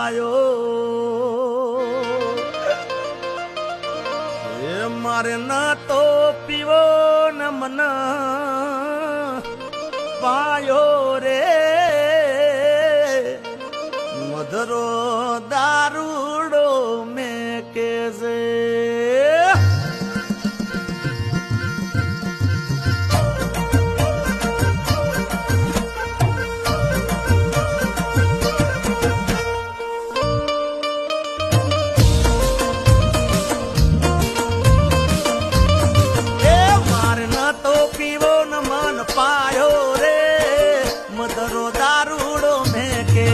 પાયો એ મારે ના તો પીવો ન મન પાયો રે મધરો દારૂડો મેં કે છે પાયો રે મધરો દારૂડો મેં કે